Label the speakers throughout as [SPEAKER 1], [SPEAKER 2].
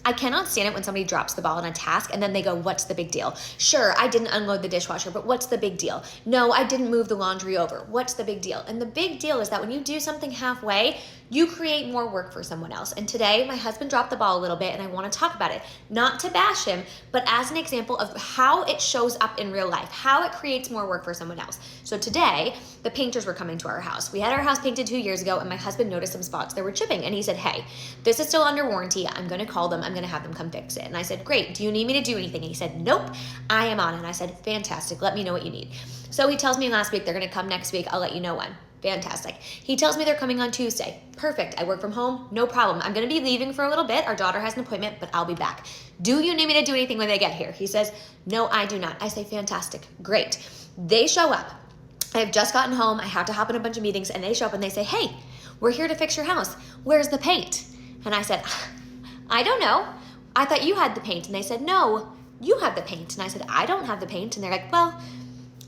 [SPEAKER 1] I cannot stand it when somebody drops the ball on a task and then they go, what's the big deal? Sure, I didn't unload the dishwasher, but what's the big deal? No, I didn't move the laundry over. What's the big deal? And the big deal is that when you do something halfway, you create more work for someone else. And today, my husband dropped the ball a little bit and I want to talk about it. Not to bash him, but as an example of how it shows up in real life, how it creates more work for someone else. So today, the painters were coming to our house. We had our house painted 2 years ago and my husband noticed some spots that were chipping and he said, hey, this is still under warranty. I'm going to call them. I'm going to have them come fix it. And I said, great. Do you need me to do anything? And he said, nope, I am on. And I said, fantastic. Let me know what you need. So he tells me last week they're going to come next week. I'll let you know when. Fantastic. He tells me they're coming on Tuesday. Perfect. I work from home. No problem. I'm going to be leaving for a little bit. Our daughter has an appointment, but I'll be back. Do you need me to do anything when they get here? He says, no, I do not. I say, fantastic. Great. They show up. I've just gotten home. I have to hop in a bunch of meetings and they show up and they say, hey, we're here to fix your house. Where's the paint? And I said, I don't know. I thought you had the paint. And they said, no, you have the paint. And I said, I don't have the paint. And they're like, well,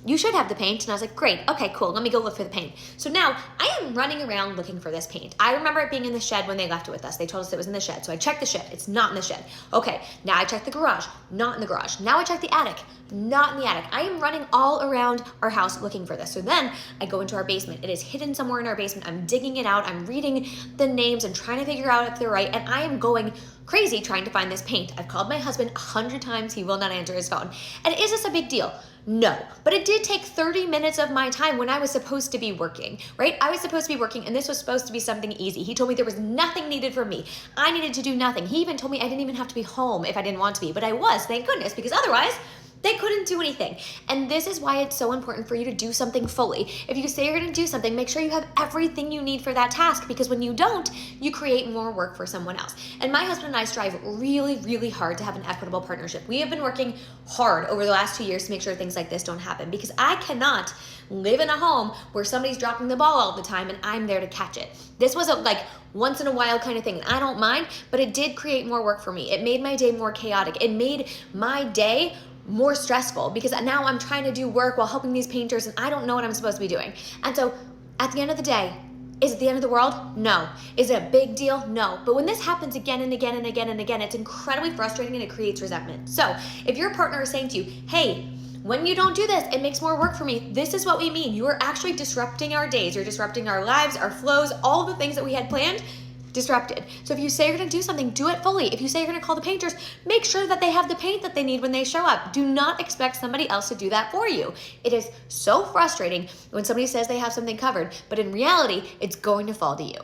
[SPEAKER 1] you should have the paint. And I was like, great, okay, cool, let me go look for the paint. So now I am running around looking for this paint. I remember it being in the shed when they left it with us. They told us it was in the shed. So I checked the shed, it's not in the shed. Okay, now I checked the garage, not in the garage. Now I checked the attic, not in the attic. I am running all around our house looking for this. So then I go into our basement. It is hidden somewhere in our basement. I'm digging it out. I'm reading the names and trying to figure out if they're right. And I am going crazy trying to find this paint. I've called my husband 100 times. He will not answer his phone. And is this a big deal? No, but it did take 30 minutes of my time when I was supposed to be working, right? I was supposed to be working and this was supposed to be something easy. He told me there was nothing needed from me. I needed to do nothing. He even told me I didn't even have to be home if I didn't want to be, but I was, thank goodness, because otherwise they couldn't do anything. And this is why it's so important for you to do something fully. If you say you're gonna do something, make sure you have everything you need for that task, because when you don't, you create more work for someone else. And my husband and I strive really, really hard to have an equitable partnership. We have been working hard over the last 2 years to make sure things like this don't happen, because I cannot live in a home where somebody's dropping the ball all the time and I'm there to catch it. This was a once in a while kind of thing. I don't mind, but it did create more work for me. It made my day more chaotic. It made my day more stressful because now I'm trying to do work while helping these painters and I don't know what I'm supposed to be doing. And so at the end of the day, is it the end of the world? No. Is it a big deal? No. But when this happens again and again and again and again, it's incredibly frustrating and it creates resentment. So if your partner is saying to you, hey, when you don't do this, it makes more work for me. This is what we mean. You are actually disrupting our days. You're disrupting our lives, our flows, all the things that we had planned. Disrupted. So if you say you're gonna do something, do it fully. If you say you're gonna call the painters, make sure that they have the paint that they need when they show up. Do not expect somebody else to do that for you. It is so frustrating when somebody says they have something covered, but in reality, it's going to fall to you.